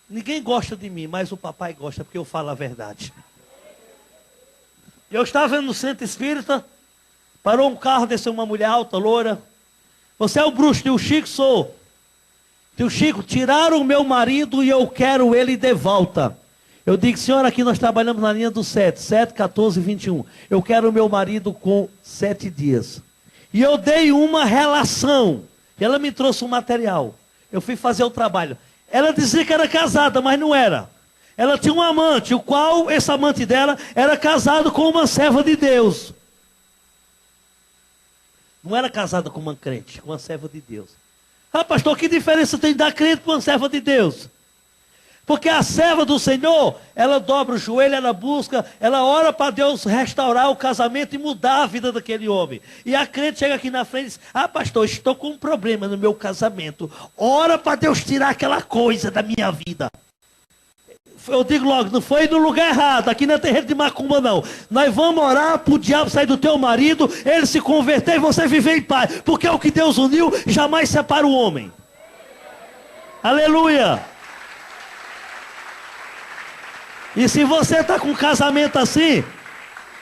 Ninguém gosta de mim, mas o papai gosta porque eu falo a verdade. Eu estava no centro espírita, parou um carro, desceu uma mulher alta, loura. Você é o bruxo, tio Chico? Sou. Tio Chico, tiraram o meu marido e eu quero ele de volta. Eu digo, senhora, aqui nós trabalhamos na linha do 7, 14, 21. Eu quero o meu marido com 7 dias. E eu dei uma relação. E ela me trouxe um material. Eu fui fazer o trabalho. Ela dizia que era casada, mas não era. Ela tinha um amante, o qual esse amante dela era casado com uma serva de Deus. Não era casada com uma crente, com uma serva de Deus. Ah, pastor, que diferença tem da crente com uma serva de Deus? Porque a serva do Senhor, ela dobra o joelho, ela busca, ela ora para Deus restaurar o casamento e mudar a vida daquele homem. E a crente chega aqui na frente e diz, ah, pastor, estou com um problema no meu casamento. Ora para Deus tirar aquela coisa da minha vida. Eu digo logo, não foi no lugar errado, aqui não é terreiro de macumba não. Nós vamos orar para o diabo sair do teu marido, ele se converter e você viver em paz. Porque o que Deus uniu, jamais separa o homem. Aleluia. E se você está com um casamento assim,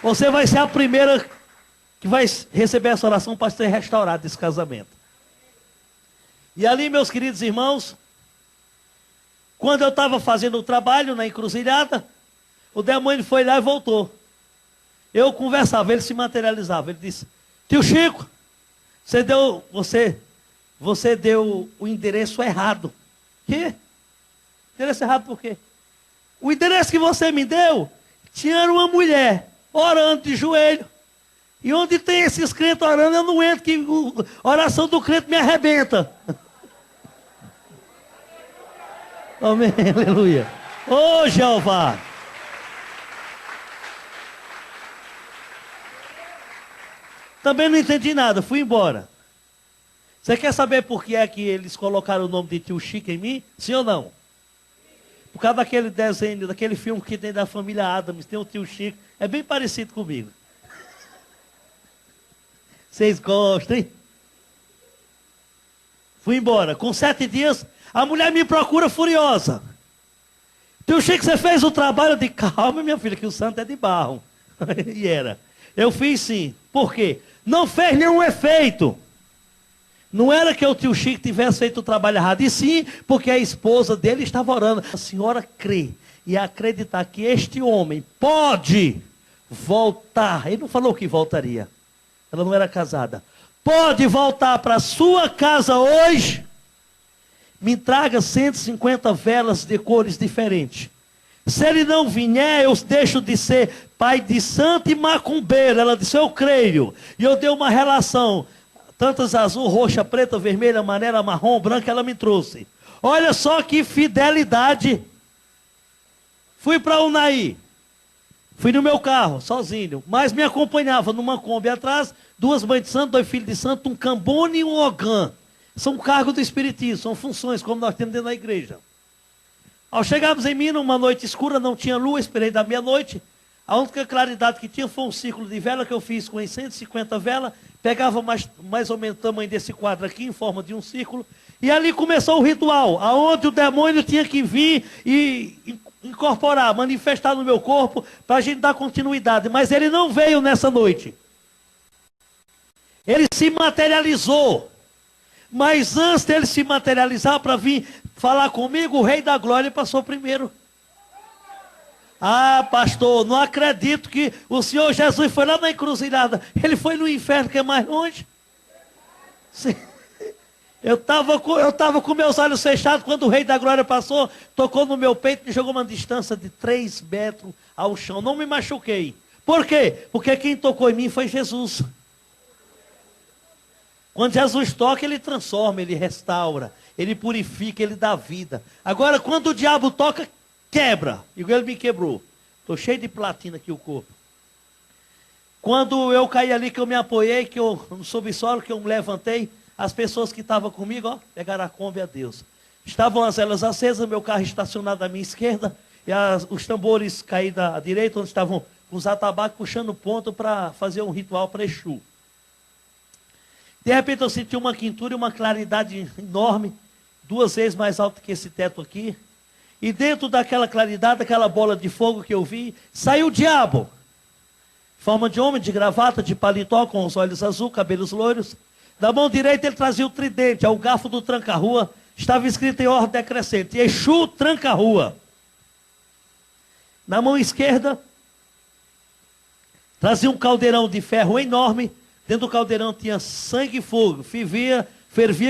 você vai ser a primeira que vai receber essa oração para ser restaurado esse casamento. E ali, meus queridos irmãos, quando eu estava fazendo o trabalho na encruzilhada, o demônio foi lá e voltou. Eu conversava, ele se materializava. Ele disse, tio Chico, você deu o endereço errado. Que? Endereço errado por quê? O endereço que você me deu, tinha uma mulher orando de joelho. E onde tem esses crentes orando, eu não entro, que a oração do crente me arrebenta. Amém, aleluia. Ô Jeová. Também não entendi nada, fui embora. Você quer saber por que é que eles colocaram o nome de tio Chico em mim? Sim ou não? Por causa daquele desenho, daquele filme que tem da família Adams, tem o tio Chico, é bem parecido comigo. Vocês gostam, hein? Fui embora. Com 7 dias, a mulher me procura furiosa. Tio Chico, você fez o trabalho? Eu disse, calma, minha filha, que o santo é de barro. E era. Eu fiz sim. Por quê? Não fez nenhum efeito. Não era que o tio Chico tivesse feito o trabalho errado, e sim porque a esposa dele estava orando. A senhora crê e acreditar que este homem pode voltar. Ele não falou que voltaria. Ela não era casada. Pode voltar para a sua casa hoje. Me traga 150 velas de cores diferentes. Se ele não vier, eu deixo de ser pai de santo e macumbeiro. Ela disse, eu creio. E eu dei uma relação. Tantas azul, roxa, preta, vermelha, amarela, marrom, branca, ela me trouxe. Olha só que fidelidade. Fui para Unai. Fui no meu carro, sozinho. Mas me acompanhava numa Kombi atrás, 2 mães de santo, 2 filhos de santo, um cambone e um ogã. São cargos do espiritismo, são funções, como nós temos dentro da igreja. Ao chegarmos em Minas, uma noite escura, não tinha lua, esperei da meia-noite. A única claridade que tinha foi um círculo de vela que eu fiz com 150 velas. Pegava mais ou menos o tamanho desse quadro aqui, em forma de um círculo. E ali começou o ritual, aonde o demônio tinha que vir e incorporar, manifestar no meu corpo, para a gente dar continuidade. Mas ele não veio nessa noite. Ele se materializou. Mas antes dele se materializar para vir falar comigo, o Rei da Glória passou primeiro. Ah, pastor, não acredito que o Senhor Jesus foi lá na encruzilhada. Ele foi no inferno, que é mais longe. Sim. Eu estava com meus olhos fechados quando o Rei da Glória passou, tocou no meu peito e me jogou uma distância de 3 metros ao chão. Não me machuquei. Por quê? Porque quem tocou em mim foi Jesus. Quando Jesus toca, ele transforma, ele restaura, ele purifica, ele dá vida. Agora, quando o diabo toca, quebra, igual ele me quebrou. Estou cheio de platina aqui o corpo. Quando eu caí ali, que eu me apoiei, que eu no subsolo, que eu me levantei, as pessoas que estavam comigo, ó, pegaram a Kombi a Deus. Estavam as velas acesas, meu carro estacionado à minha esquerda, e os tambores caídos à direita, onde estavam os atabaques puxando ponto para fazer um ritual para Exu. De repente eu senti uma quintura e uma claridade enorme, 2 vezes mais alta que esse teto aqui. E dentro daquela claridade, daquela bola de fogo que eu vi, saiu o diabo. Forma de homem, de gravata, de paletó, com os olhos azuis, cabelos loiros. Da mão direita ele trazia o tridente, o garfo do tranca-rua. Estava escrito em ordem decrescente: Exu tranca-rua. Na mão esquerda, trazia um caldeirão de ferro enorme. Dentro do caldeirão tinha sangue e fogo. Fervia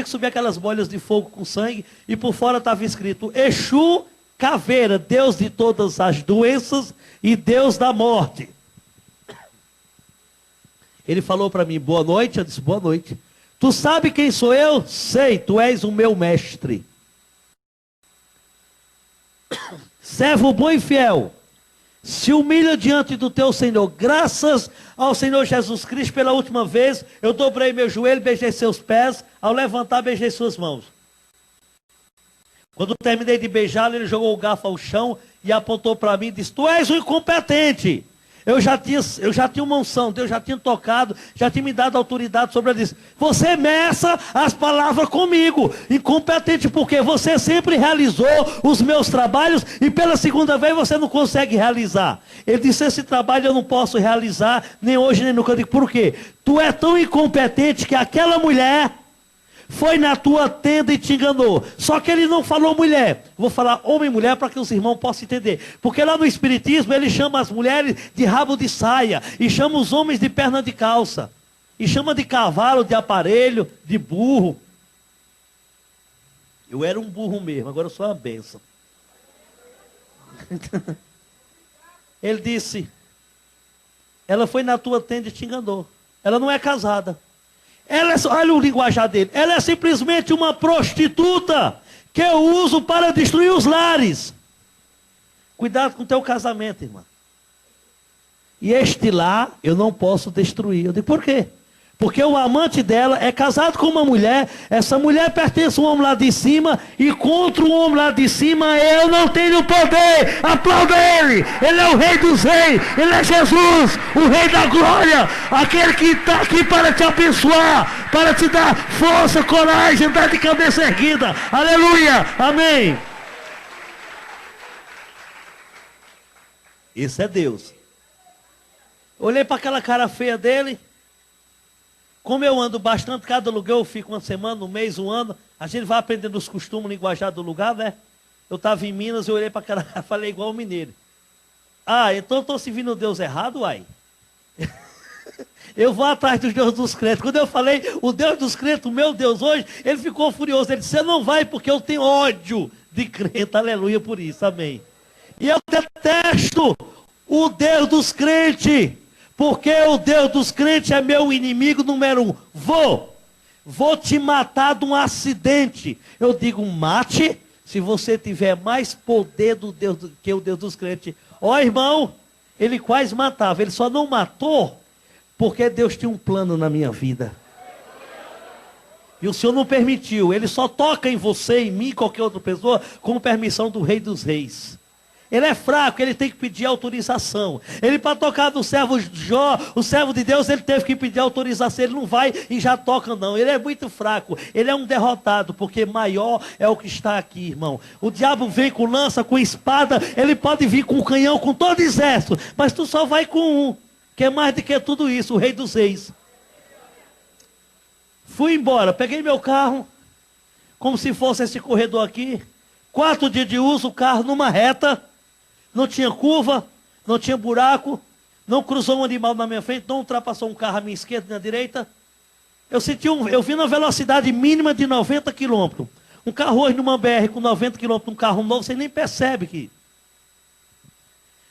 que subia aquelas bolhas de fogo com sangue. E por fora estava escrito: Exu caveira, Deus de todas as doenças e Deus da morte. Ele falou para mim: boa noite. Eu disse: boa noite. Tu sabe quem sou eu? Sei, tu és o meu mestre. Servo bom e fiel, se humilha diante do teu Senhor. Graças ao Senhor Jesus Cristo, pela última vez, eu dobrei meu joelho, beijei seus pés. Ao levantar, beijei suas mãos. Quando terminei de beijá-lo, ele jogou o garfo ao chão e apontou para mim e disse: tu és um incompetente. Eu já tinha uma unção, Deus já tinha tocado, já tinha me dado autoridade sobre ele. Disse: você meça as palavras comigo, incompetente, porque você sempre realizou os meus trabalhos e pela segunda vez você não consegue realizar. Ele disse: esse trabalho eu não posso realizar, nem hoje nem nunca. Eu digo: por quê? Tu é tão incompetente que aquela mulher foi na tua tenda e te enganou. Só que ele não falou mulher. Vou falar homem e mulher para que os irmãos possam entender. Porque lá no Espiritismo ele chama as mulheres de rabo de saia. E chama os homens de perna de calça. E chama de cavalo, de aparelho, de burro. Eu era um burro mesmo, agora eu sou uma bênção. Ele disse: ela foi na tua tenda e te enganou. Ela não é casada. Olha o linguajar dele. Ela é simplesmente uma prostituta que eu uso para destruir os lares. Cuidado com o teu casamento, irmã. E este lar eu não posso destruir. Eu digo: por quê? Porque o amante dela é casado com uma mulher. Essa mulher pertence a um homem lá de cima. E contra o homem lá de cima eu não tenho poder. Aplauda ele. Ele é o rei dos reis. Ele é Jesus, o rei da glória. Aquele que está aqui para te abençoar, para te dar força, coragem, andar de cabeça erguida. Aleluia, amém. Esse é Deus. Olhei para aquela cara feia dele. Como eu ando bastante, cada lugar eu fico uma semana, um mês, um ano, a gente vai aprendendo os costumes, linguajar do lugar, né? Eu estava em Minas, eu olhei para aquela cara, falei igual o mineiro. Ah, então eu estou servindo o Deus errado, uai? Eu vou atrás dos deuses dos crentes. Quando eu falei o Deus dos crentes, o meu Deus hoje, ele ficou furioso. Ele disse: você não vai porque eu tenho ódio de crente. Aleluia por isso, amém. E eu detesto o Deus dos crentes. Porque o Deus dos crentes é meu inimigo número 1. Vou te matar de um acidente. Eu digo: mate, se você tiver mais poder do Deus que o Deus dos crentes. Ó, irmão, ele quase matava. Ele só não matou porque Deus tinha um plano na minha vida. E o Senhor não permitiu. Ele só toca em você, em mim, em qualquer outra pessoa, com permissão do Rei dos Reis. Ele é fraco, ele tem que pedir autorização. Ele, para tocar no servo Jó, o servo de Deus, ele teve que pedir autorização. Ele não vai e já toca, não. Ele é muito fraco. Ele é um derrotado, porque maior é o que está aqui, irmão. O diabo vem com lança, com espada. Ele pode vir com canhão, com todo exército. Mas tu só vai com um, que é mais do que tudo isso, o Rei dos Reis. Fui embora, peguei meu carro, como se fosse esse corredor aqui. 4 dias de uso, o carro numa reta. Não tinha curva, não tinha buraco, não cruzou um animal na minha frente, não ultrapassou um carro à minha esquerda e na direita. Eu vi na velocidade mínima de 90 km. Um carro hoje numa BR com 90 km, um carro novo, você nem percebe que.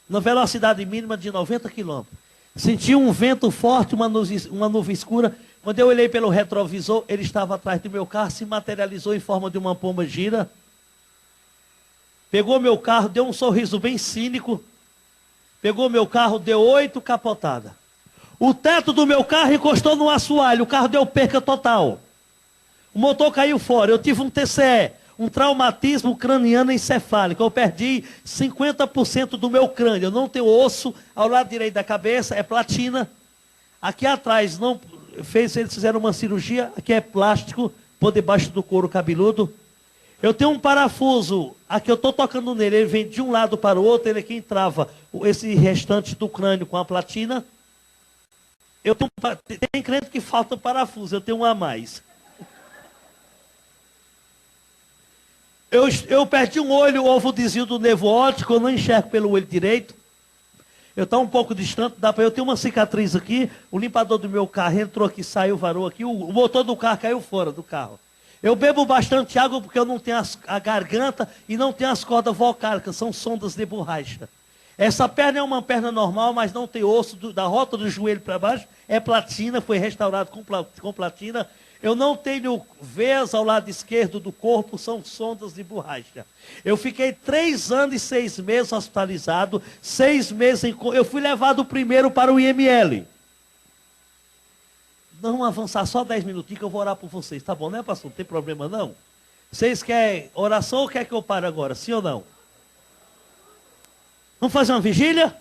Na velocidade mínima de 90 km. Senti um vento forte, uma nuvem escura. Quando eu olhei pelo retrovisor, ele estava atrás do meu carro, se materializou em forma de uma pomba gira. Pegou meu carro, deu um sorriso bem cínico. Pegou meu carro, deu 8 capotadas. O teto do meu carro encostou no assoalho. O carro deu perca total. O motor caiu fora. Eu tive um TCE, um traumatismo craniano encefálico. Eu perdi 50% do meu crânio. Eu não tenho osso ao lado direito da cabeça, é platina. Aqui atrás, eles fizeram uma cirurgia. Aqui é plástico, por debaixo do couro cabeludo. Eu tenho um parafuso, aqui eu estou tocando nele, ele vem de um lado para o outro, ele aqui entrava esse restante do crânio com a platina. Tem crente que falta parafuso, eu tenho um a mais. Eu perdi um olho, o ovo desvio do nervo óptico, eu não enxergo pelo olho direito. Eu estou um pouco distante, eu tenho uma cicatriz aqui, o limpador do meu carro entrou aqui, saiu, varou aqui, o motor do carro caiu fora do carro. Eu bebo bastante água porque eu não tenho a garganta e não tenho as cordas vocálicas, são sondas de borracha. Essa perna é uma perna normal, mas não tem osso, da rota do joelho para baixo, é platina, foi restaurado com platina. Eu não tenho veias ao lado esquerdo do corpo, são sondas de borracha. Eu fiquei 3 anos e 6 meses hospitalizado, 6 meses eu fui levado primeiro para o IML. Não avançar só 10 minutinhos que eu vou orar por vocês, tá bom, né, pastor? Não tem problema não? Vocês querem oração ou quer que eu pare agora, sim ou não? Vamos fazer uma vigília?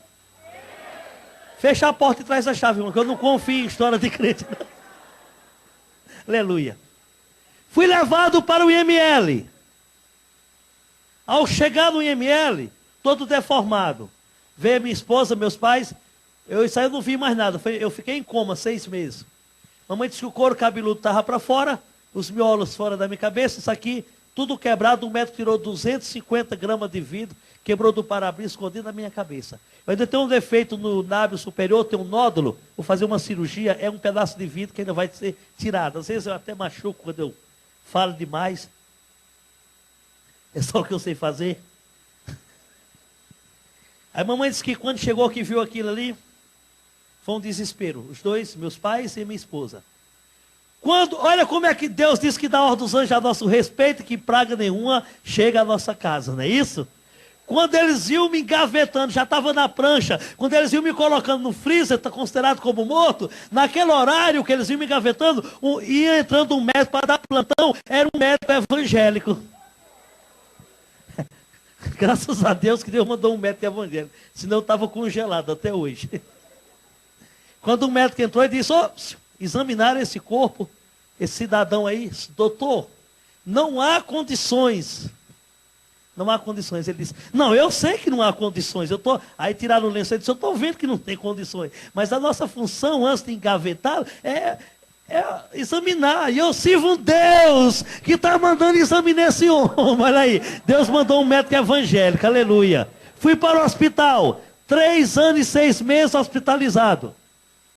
Fecha a porta e traz a chave, irmão, que eu não confio em história de crente, não. Aleluia. Fui levado para o IML. Ao chegar no IML, todo deformado, veio minha esposa, meus pais, eu não vi mais nada, eu fiquei em coma 6 meses. Mamãe disse que o couro cabeludo estava para fora, os miolos fora da minha cabeça, isso aqui, tudo quebrado, o médico tirou 250 gramas de vidro, quebrou do para-brisa, escondido na minha cabeça. Eu ainda tenho um defeito no lábio superior, tem um nódulo, vou fazer uma cirurgia, é um pedaço de vidro que ainda vai ser tirado. Às vezes eu até machuco quando eu falo demais. É só o que eu sei fazer. Aí a mamãe disse que quando chegou que viu aquilo ali, foi um desespero. Os dois, meus pais e minha esposa. Olha como é que Deus diz que dá ordem dos anjos a nosso respeito, que praga nenhuma chega à nossa casa, não é isso? Quando eles iam me engavetando, já estava na prancha, quando eles iam me colocando no freezer, está considerado como morto, naquele horário que eles iam me engavetando, ia entrando um médico para dar plantão, era um médico evangélico. Graças a Deus que Deus mandou um médico evangélico, senão eu estava congelado até hoje. Quando o médico entrou, ele disse, examinaram esse corpo, esse cidadão aí, doutor, não há condições. Não há condições. Ele disse, não, eu sei que não há condições. Aí tiraram o lenço e disse, eu estou vendo que não tem condições. Mas a nossa função, antes de engavetar, é examinar. E eu sirvo um Deus que está mandando examinar esse homem. Olha aí, Deus mandou um médico evangélico, aleluia. Fui para o hospital, 3 anos e 6 meses hospitalizado.